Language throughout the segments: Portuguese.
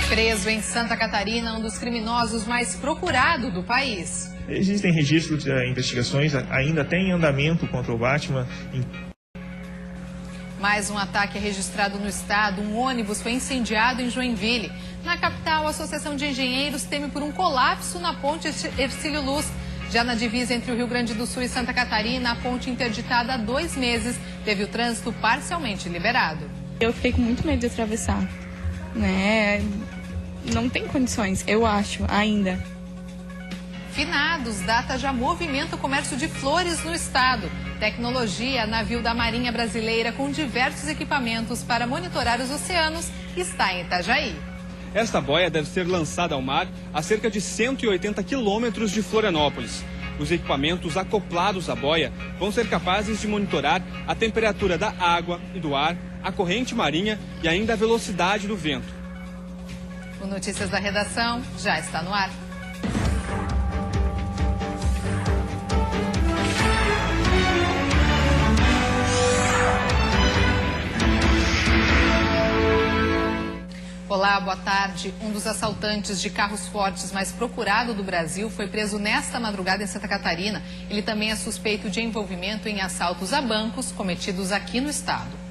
Preso em Santa Catarina, um dos criminosos mais procurados do país. Existem registros de investigações, ainda tem andamento contra o Batman. Mais um ataque é registrado no estado. Um ônibus foi incendiado em Joinville. Na capital, a Associação de Engenheiros teme por um colapso na ponte Hercílio Luz. Já na divisa entre o Rio Grande do Sul e Santa Catarina, a ponte interditada há 2 meses teve o trânsito parcialmente liberado. Eu fiquei com muito medo de atravessar, né? Não tem condições, eu acho, ainda. Finados, data já movimenta o comércio de flores no estado. Tecnologia, navio da Marinha Brasileira com diversos equipamentos para monitorar os oceanos, está em Itajaí. Esta boia deve ser lançada ao mar a cerca de 180 quilômetros de Florianópolis. Os equipamentos acoplados à boia vão ser capazes de monitorar a temperatura da água e do ar, a corrente marinha e ainda a velocidade do vento. O Notícias da Redação já está no ar. Olá, boa tarde. Um dos assaltantes de carros fortes mais procurado do Brasil foi preso nesta madrugada em Santa Catarina. Ele também é suspeito de envolvimento em assaltos a bancos cometidos aqui no estado.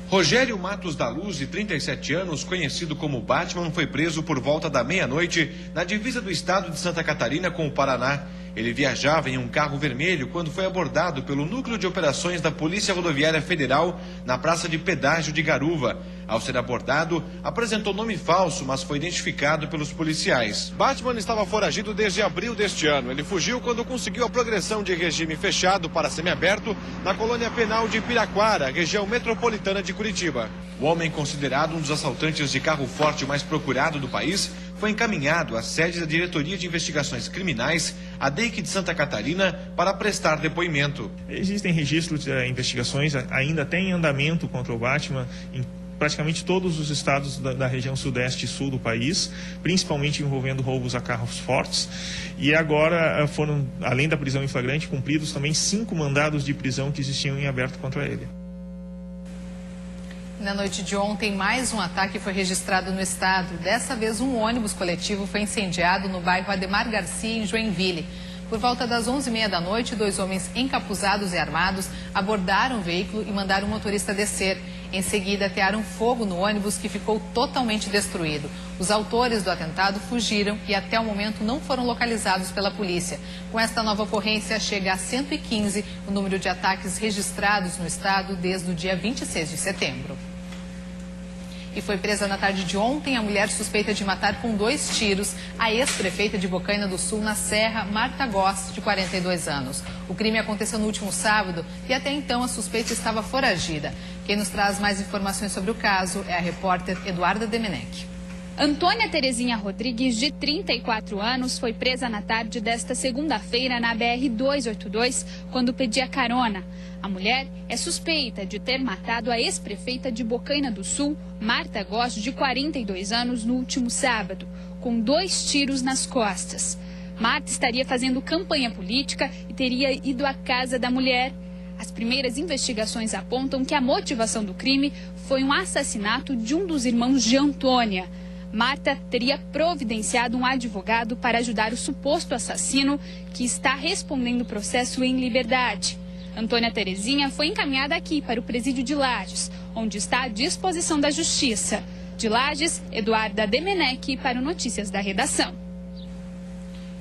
Rogério Matos da Luz, de 37 anos, conhecido como Batman, foi preso por volta da meia-noite na divisa do estado de Santa Catarina com o Paraná. Ele viajava em um carro vermelho quando foi abordado pelo Núcleo de Operações da Polícia Rodoviária Federal na Praça de Pedágio de Garuva. Ao ser abordado, apresentou nome falso, mas foi identificado pelos policiais. Batman estava foragido desde abril deste ano. Ele fugiu quando conseguiu a progressão de regime fechado para semiaberto na colônia penal de Piraquara, região metropolitana de Curitiba. O homem, considerado um dos assaltantes de carro forte mais procurado do país, foi encaminhado à sede da Diretoria de Investigações Criminais, a DEIC de Santa Catarina, para prestar depoimento. Existem registros de investigações, ainda tem andamento contra o Batman em praticamente todos os estados da região sudeste e sul do país, principalmente envolvendo roubos a carros fortes. E agora foram, além da prisão em flagrante, cumpridos também 5 mandados de prisão que existiam em aberto contra ele. Na noite de ontem, mais um ataque foi registrado no estado. Dessa vez, um ônibus coletivo foi incendiado no bairro Ademar Garcia, em Joinville. Por volta das 11h30 da noite, 2 homens encapuzados e armados abordaram o veículo e mandaram o motorista descer. Em seguida, atearam fogo no ônibus, que ficou totalmente destruído. Os autores do atentado fugiram e até o momento não foram localizados pela polícia. Com esta nova ocorrência, chega a 115 o número de ataques registrados no estado desde o dia 26 de setembro. E foi presa na tarde de ontem a mulher suspeita de matar com 2 tiros a ex-prefeita de Bocaina do Sul, na Serra, Marta Goss, de 42 anos. O crime aconteceu no último sábado e até então a suspeita estava foragida. Quem nos traz mais informações sobre o caso é a repórter Eduarda Demenech. Antônia Terezinha Rodrigues, de 34 anos, foi presa na tarde desta segunda-feira na BR-282, quando pedia carona. A mulher é suspeita de ter matado a ex-prefeita de Bocaina do Sul, Marta Goss, de 42 anos, no último sábado, com 2 tiros nas costas. Marta estaria fazendo campanha política e teria ido à casa da mulher. As primeiras investigações apontam que a motivação do crime foi um assassinato de um dos irmãos de Antônia. Marta teria providenciado um advogado para ajudar o suposto assassino, que está respondendo o processo em liberdade. Antônia Terezinha foi encaminhada aqui para o presídio de Lages, onde está à disposição da Justiça. De Lages, Eduarda Demenech para o Notícias da Redação.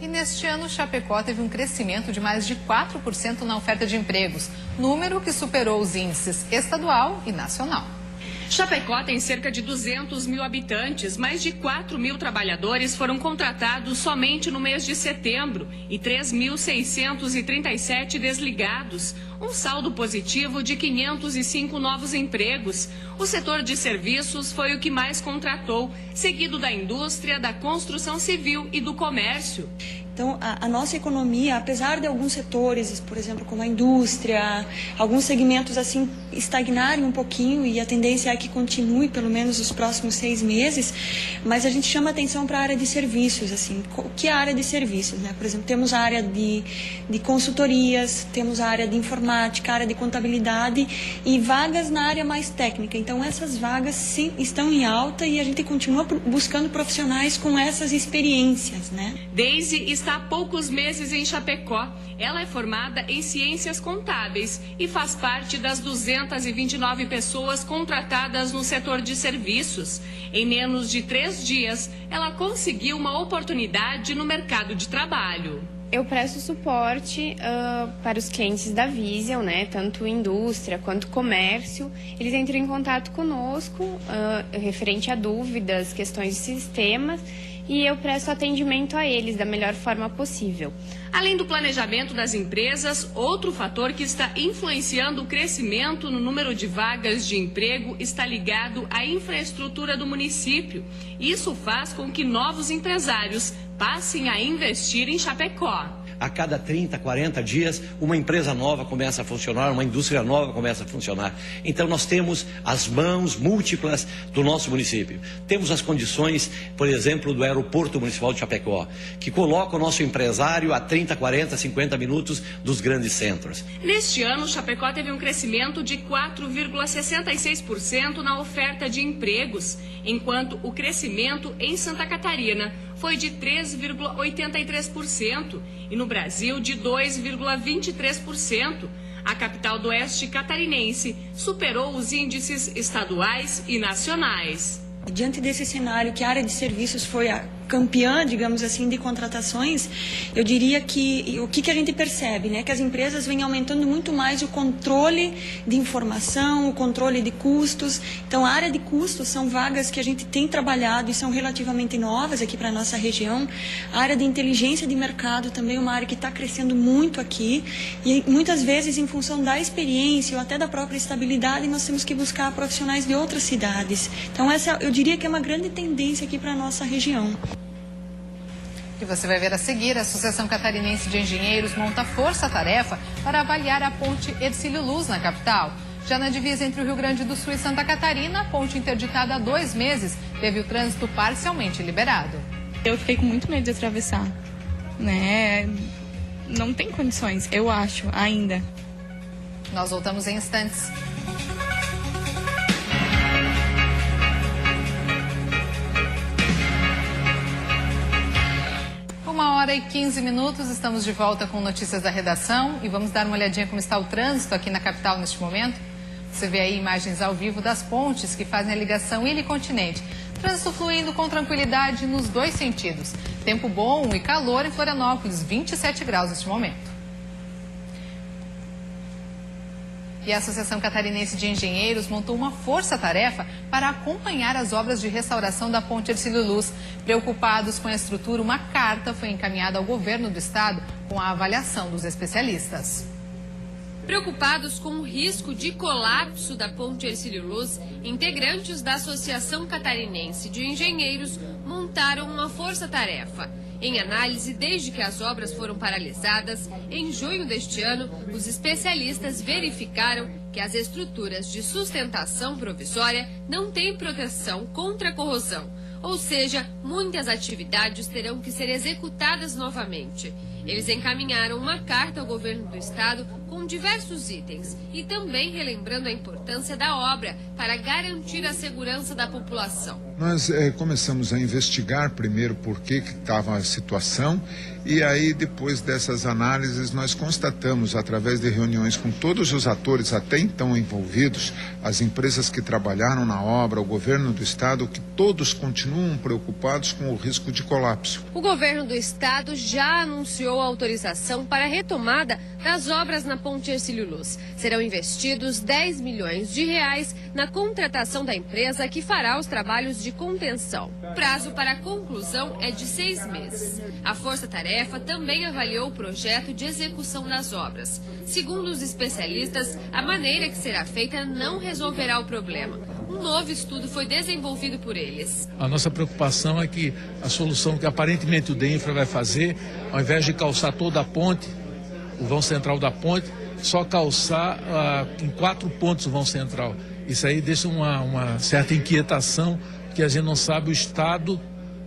E neste ano, Chapecó teve um crescimento de mais de 4% na oferta de empregos, número que superou os índices estadual e nacional. Chapecó tem cerca de 200 mil habitantes, mais de 4 mil trabalhadores foram contratados somente no mês de setembro e 3.637 desligados, um saldo positivo de 505 novos empregos. O setor de serviços foi o que mais contratou, seguido da indústria, da construção civil e do comércio. Então, a nossa economia, apesar de alguns setores, por exemplo, como a indústria, alguns segmentos assim estagnarem um pouquinho, e a tendência é que continue pelo menos os próximos 6 meses, mas a gente chama atenção para a área de serviços. Assim, o que é a área de serviços, né? Por exemplo, temos a área de consultorias, temos a área de informática, a área de contabilidade e vagas na área mais técnica. Então, essas vagas sim estão em alta e a gente continua buscando profissionais com essas experiências, né? Daisy está há poucos meses em Chapecó. Ela é formada em Ciências Contábeis e faz parte das 229 pessoas contratadas no setor de serviços. Em menos de 3 dias, ela conseguiu uma oportunidade no mercado de trabalho. Eu presto suporte para os clientes da Vision, né? Tanto indústria quanto comércio. Eles entram em contato conosco referente a dúvidas, questões de sistemas, e eu presto atendimento a eles da melhor forma possível. Além do planejamento das empresas, outro fator que está influenciando o crescimento no número de vagas de emprego está ligado à infraestrutura do município. Isso faz com que novos empresários passem a investir em Chapecó. A cada 30, 40 dias, uma empresa nova começa a funcionar, uma indústria nova começa a funcionar. Então, nós temos as mãos múltiplas do nosso município. Temos as condições, por exemplo, do Aeroporto Municipal de Chapecó, que coloca o nosso empresário a 30, 40, 50 minutos dos grandes centros. Neste ano, Chapecó teve um crescimento de 4,66% na oferta de empregos, enquanto o crescimento em Santa Catarina foi de 3,83% e no Brasil de 2,23%. A capital do Oeste catarinense superou os índices estaduais e nacionais. Diante desse cenário que a área de serviços foi a campeã, digamos assim, de contratações, eu diria que o que a gente percebe, né, que as empresas vêm aumentando muito mais o controle de informação, o controle de custos. Então, a área de custos são vagas que a gente tem trabalhado e são relativamente novas aqui para a nossa região. A área de inteligência de mercado também é uma área que está crescendo muito aqui e muitas vezes, em função da experiência ou até da própria estabilidade, nós temos que buscar profissionais de outras cidades. Então, essa eu diria que é uma grande tendência aqui para a nossa região. E você vai ver a seguir, a Associação Catarinense de Engenheiros monta força-tarefa para avaliar a ponte Hercílio Luz na capital. Já na divisa entre o Rio Grande do Sul e Santa Catarina, a ponte interditada há 2 meses teve o trânsito parcialmente liberado. Eu fiquei com muito medo de atravessar, né? Não tem condições, eu acho, ainda. Nós voltamos em instantes. 1h15, estamos de volta com notícias da redação e vamos dar uma olhadinha como está o trânsito aqui na capital neste momento. Você vê aí imagens ao vivo das pontes que fazem a ligação ilha-continente. Trânsito fluindo com tranquilidade nos 2 sentidos. Tempo bom e calor em Florianópolis, 27 graus neste momento. E a Associação Catarinense de Engenheiros montou uma força-tarefa para acompanhar as obras de restauração da ponte Hercílio Luz. Preocupados com a estrutura, uma carta foi encaminhada ao governo do estado com a avaliação dos especialistas. Preocupados com o risco de colapso da ponte Hercílio Luz, integrantes da Associação Catarinense de Engenheiros montaram uma força-tarefa. Em análise, desde que as obras foram paralisadas, em junho deste ano, os especialistas verificaram que as estruturas de sustentação provisória não têm proteção contra a corrosão, ou seja, muitas atividades terão que ser executadas novamente. Eles encaminharam uma carta ao governo do estado com diversos itens e também relembrando a importância da obra para garantir a segurança da população. Nós começamos a investigar primeiro por que estava a situação e aí depois dessas análises nós constatamos através de reuniões com todos os atores até então envolvidos, as empresas que trabalharam na obra, o governo do estado, que todos continuam preocupados com o risco de colapso. O governo do estado já anunciou a autorização para a retomada das obras na ponte Hercílio Luz. Serão investidos 10 milhões de reais na contratação da empresa que fará os trabalhos de contenção. O prazo para a conclusão é de 6 meses. A força-tarefa também avaliou o projeto de execução das obras. Segundo os especialistas, a maneira que será feita não resolverá o problema. um novo estudo foi desenvolvido por eles. A nossa preocupação é que a solução que aparentemente o DENFRA vai fazer, ao invés de calçar toda a ponte, o vão central da ponte, só calçar em 4 pontos o vão central. Isso aí deixa uma certa inquietação, porque a gente não sabe o estado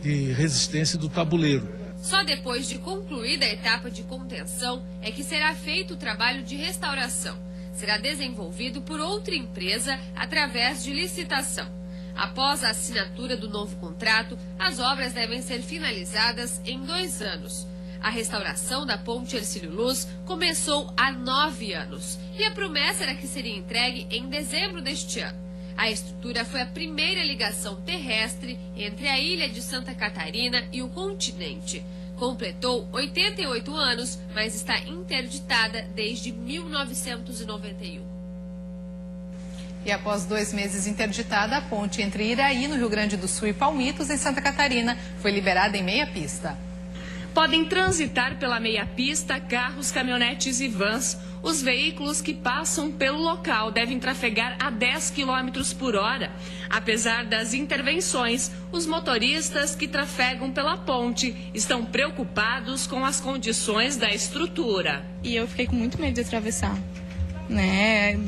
de resistência do tabuleiro. Só depois de concluída a etapa de contenção é que será feito o trabalho de restauração. Será desenvolvido por outra empresa através de licitação. Após a assinatura do novo contrato, as obras devem ser finalizadas em 2 anos. A restauração da ponte Hercílio Luz começou há 9 anos e a promessa era que seria entregue em dezembro deste ano. A estrutura foi a primeira ligação terrestre entre a ilha de Santa Catarina e o continente. Completou 88 anos, mas está interditada desde 1991. E após 2 meses interditada, a ponte entre Iraí, no Rio Grande do Sul, e Palmitos, em Santa Catarina, foi liberada em meia pista. Podem transitar pela meia pista carros, caminhonetes e vans. Os veículos que passam pelo local devem trafegar a 10 km por hora. Apesar das intervenções, os motoristas que trafegam pela ponte estão preocupados com as condições da estrutura. E eu fiquei com muito medo de atravessar, né?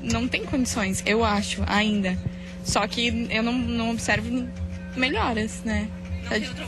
Não tem condições, eu acho, ainda. Só que eu não observo melhoras, né?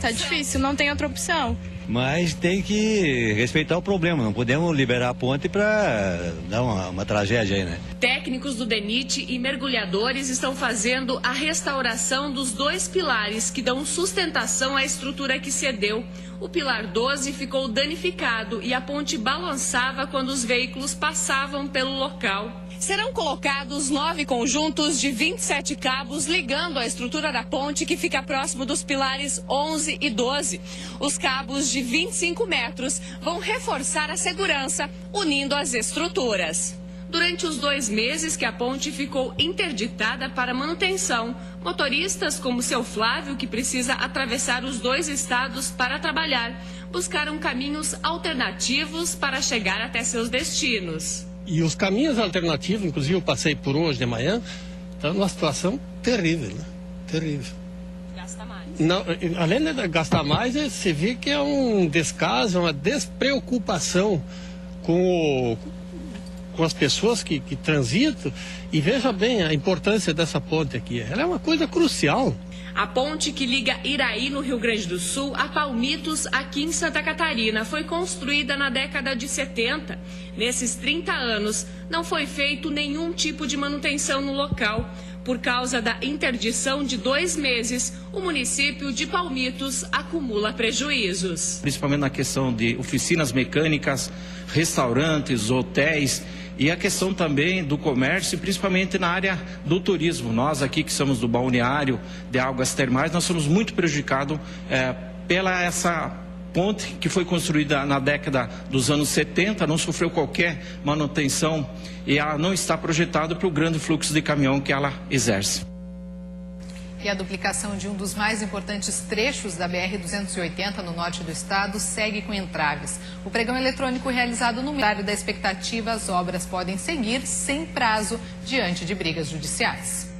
Tá difícil, não tem outra opção. Mas tem que respeitar o problema, não podemos liberar a ponte para dar uma tragédia aí, né? Técnicos do DENIT e mergulhadores estão fazendo a restauração dos 2 pilares que dão sustentação à estrutura que cedeu. O pilar 12 ficou danificado e a ponte balançava quando os veículos passavam pelo local. Serão colocados 9 conjuntos de 27 cabos ligando a estrutura da ponte que fica próximo dos pilares 11 e 12. Os cabos de 25 metros vão reforçar a segurança, unindo as estruturas. Durante os 2 meses que a ponte ficou interditada para manutenção, motoristas como seu Flávio, que precisa atravessar os 2 estados para trabalhar, buscaram caminhos alternativos para chegar até seus destinos. E os caminhos alternativos, inclusive eu passei por hoje de manhã, está numa situação terrível, né? Terrível. Gasta mais. Não, além de gastar mais, você vê que é um descaso, uma despreocupação com as pessoas que transitam. E veja bem a importância dessa ponte aqui. Ela é uma coisa crucial. A ponte que liga Iraí, no Rio Grande do Sul, a Palmitos, aqui em Santa Catarina, foi construída na década de 70. Nesses 30 anos, não foi feito nenhum tipo de manutenção no local. Por causa da interdição de 2 meses, o município de Palmitos acumula prejuízos. Principalmente na questão de oficinas mecânicas, restaurantes, hotéis e a questão também do comércio, principalmente na área do turismo. Nós aqui que somos do balneário de águas termais, nós somos muito prejudicados pela essa ponte que foi construída na década dos anos 70, não sofreu qualquer manutenção e ela não está projetada para o grande fluxo de caminhão que ela exerce. E a duplicação de um dos mais importantes trechos da BR-280 no norte do estado segue com entraves. O pregão eletrônico realizado no horário da expectativa, as obras podem seguir sem prazo diante de brigas judiciais.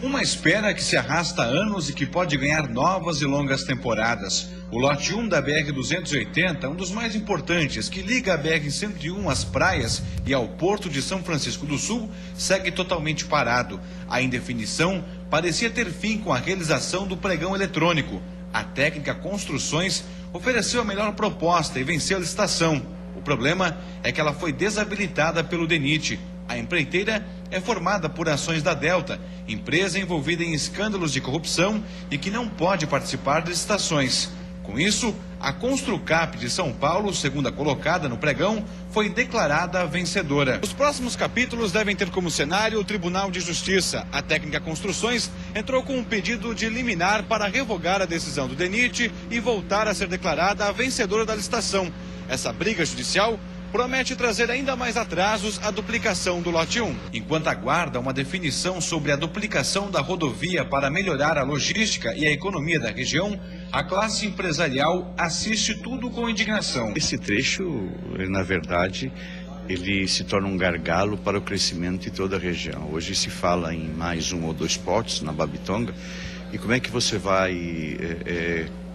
Uma espera que se arrasta há anos e que pode ganhar novas e longas temporadas. O lote 1 da BR-280 é um dos mais importantes, que liga a BR-101 às praias e ao porto de São Francisco do Sul, segue totalmente parado. A indefinição parecia ter fim com a realização do pregão eletrônico. A técnica Construções ofereceu a melhor proposta e venceu a licitação. O problema é que ela foi desabilitada pelo DENIT. A empreiteira é formada por ações da Delta, empresa envolvida em escândalos de corrupção e que não pode participar de licitações. Com isso, a Construcap de São Paulo, segunda colocada no pregão, foi declarada vencedora. Os próximos capítulos devem ter como cenário o Tribunal de Justiça. A técnica Construções entrou com um pedido de liminar para revogar a decisão do DENIT e voltar a ser declarada a vencedora da licitação. Essa briga judicial promete trazer ainda mais atrasos à duplicação do lote 1. Enquanto aguarda uma definição sobre a duplicação da rodovia para melhorar a logística e a economia da região, a classe empresarial assiste tudo com indignação. Esse trecho, na verdade, ele se torna um gargalo para o crescimento de toda a região. Hoje se fala em mais 1 ou 2 portos na Babitonga, e como é que você vai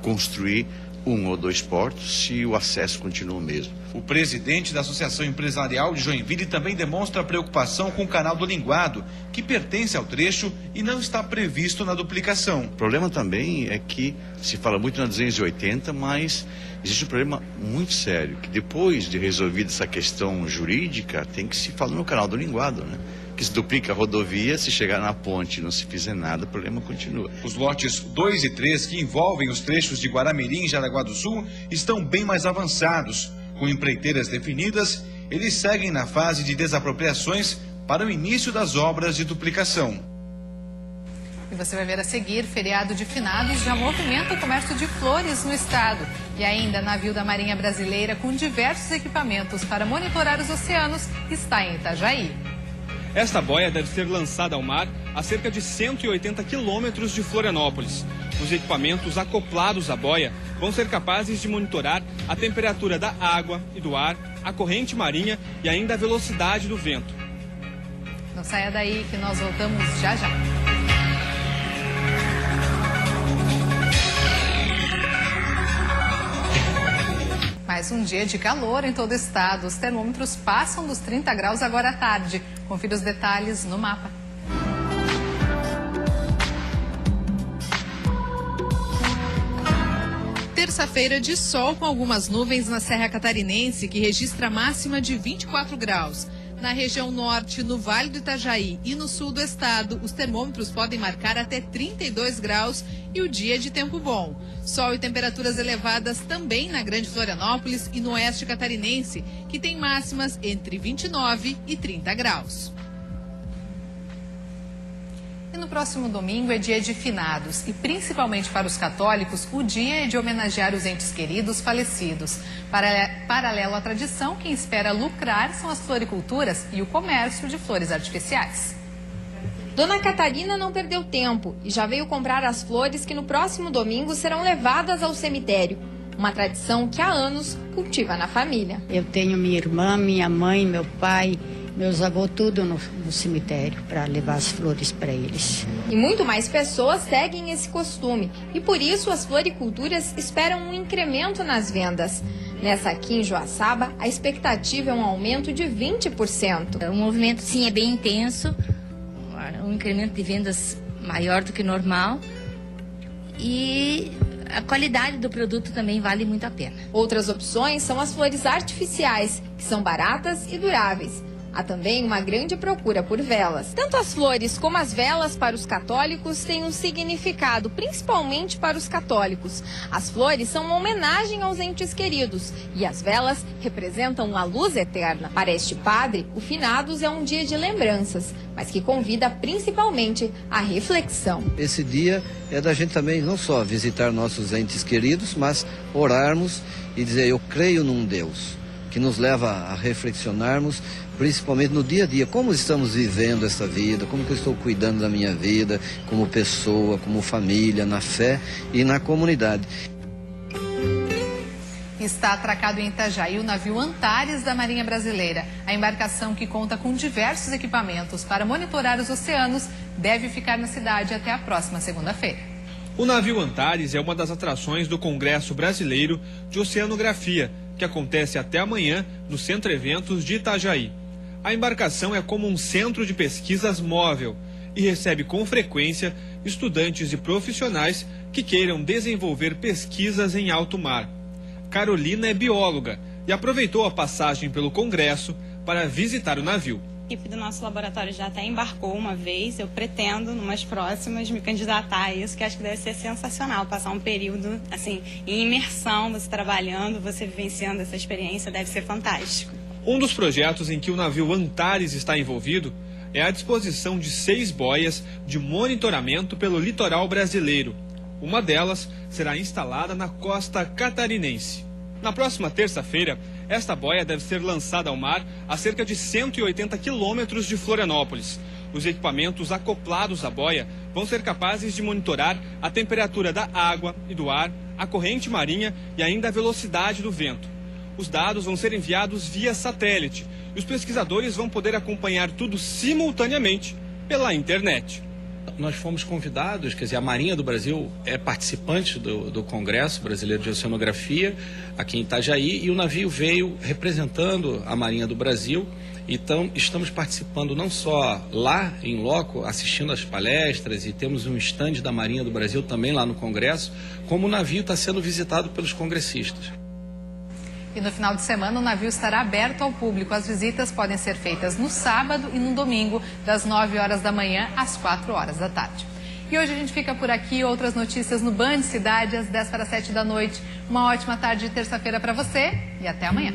construir 1 ou 2 portos se o acesso continua o mesmo? O presidente da Associação Empresarial de Joinville também demonstra preocupação com o canal do Linguado, que pertence ao trecho e não está previsto na duplicação. O problema também é que se fala muito na 280, mas existe um problema muito sério, que depois de resolvida essa questão jurídica, tem que se falar no canal do Linguado, né? Que se duplica a rodovia, se chegar na ponte e não se fizer nada, o problema continua. Os lotes 2 e 3, que envolvem os trechos de Guaramirim e Jaraguá do Sul, estão bem mais avançados. Com empreiteiras definidas, eles seguem na fase de desapropriações para o início das obras de duplicação. E você vai ver a seguir, feriado de finados já movimenta o comércio de flores no estado. E ainda, navio da Marinha Brasileira com diversos equipamentos para monitorar os oceanos está em Itajaí. Esta boia deve ser lançada ao mar a cerca de 180 quilômetros de Florianópolis. Os equipamentos acoplados à boia vão ser capazes de monitorar a temperatura da água e do ar, a corrente marinha e ainda a velocidade do vento. Não saia daí que nós voltamos já já. Mais um dia de calor em todo o estado. Os termômetros passam dos 30 graus agora à tarde. Confira os detalhes no mapa. Terça-feira de sol com algumas nuvens na Serra Catarinense, que registra máxima de 24 graus. Na região norte, no Vale do Itajaí e no sul do estado, os termômetros podem marcar até 32 graus e o dia de tempo bom. Sol e temperaturas elevadas também na Grande Florianópolis e no oeste catarinense, que tem máximas entre 29 e 30 graus. E no próximo domingo é dia de finados e, principalmente para os católicos, o dia é de homenagear os entes queridos falecidos. Paralelo à tradição, quem espera lucrar são as floriculturas e o comércio de flores artificiais. Dona Catarina não perdeu tempo e já veio comprar as flores que no próximo domingo serão levadas ao cemitério. Uma tradição que há anos cultiva na família. Eu tenho minha irmã, minha mãe, meu pai, meus avós, tudo no cemitério para levar as flores para eles. E muito mais pessoas seguem esse costume e por isso as floriculturas esperam um incremento nas vendas. Nessa aqui em Joaçaba, a expectativa é um aumento de 20%. O movimento sim é bem intenso, um incremento de vendas maior do que normal e a qualidade do produto também vale muito a pena. Outras opções são as flores artificiais, que são baratas e duráveis. Há também uma grande procura por velas. Tanto as flores como as velas para os católicos têm um significado, principalmente para os católicos. As flores são uma homenagem aos entes queridos e as velas representam a luz eterna. Para este padre, o finados é um dia de lembranças, mas que convida principalmente à reflexão. Esse dia é da gente também não só visitar nossos entes queridos, mas orarmos e dizer: eu creio num Deus, que nos leva a reflexionarmos, principalmente no dia a dia, como estamos vivendo essa vida, como que eu estou cuidando da minha vida, como pessoa, como família, na fé e na comunidade. Está atracado em Itajaí o navio Antares da Marinha Brasileira. A embarcação, que conta com diversos equipamentos para monitorar os oceanos, deve ficar na cidade até a próxima segunda-feira. O navio Antares é uma das atrações do Congresso Brasileiro de Oceanografia, que acontece até amanhã no Centro Eventos de Itajaí. A embarcação é como um centro de pesquisas móvel e recebe com frequência estudantes e profissionais que queiram desenvolver pesquisas em alto mar. Carolina é bióloga e aproveitou a passagem pelo Congresso para visitar o navio. A equipe do nosso laboratório já até embarcou uma vez. Eu pretendo, numas próximas, me candidatar a isso, que acho que deve ser sensacional. Passar um período, assim, em imersão, você trabalhando, você vivenciando essa experiência, deve ser fantástico. Um dos projetos em que o navio Antares está envolvido é a disposição de 6 boias de monitoramento pelo litoral brasileiro. Uma delas será instalada na costa catarinense. Na próxima terça-feira, esta boia deve ser lançada ao mar a cerca de 180 quilômetros de Florianópolis. Os equipamentos acoplados à boia vão ser capazes de monitorar a temperatura da água e do ar, a corrente marinha e ainda a velocidade do vento. Os dados vão ser enviados via satélite e os pesquisadores vão poder acompanhar tudo simultaneamente pela internet. Nós fomos convidados, quer dizer, a Marinha do Brasil é participante do Congresso Brasileiro de Oceanografia aqui em Itajaí, e o navio veio representando a Marinha do Brasil. Então, estamos participando não só lá em loco, assistindo às palestras, e temos um estande da Marinha do Brasil também lá no Congresso, como o navio está sendo visitado pelos congressistas. E no final de semana o navio estará aberto ao público. As visitas podem ser feitas no sábado e no domingo, das 9 horas da manhã às 4 horas da tarde. E hoje a gente fica por aqui. Outras notícias no Band Cidade, às 10 para 7 da noite. Uma ótima tarde de terça-feira para você e até amanhã.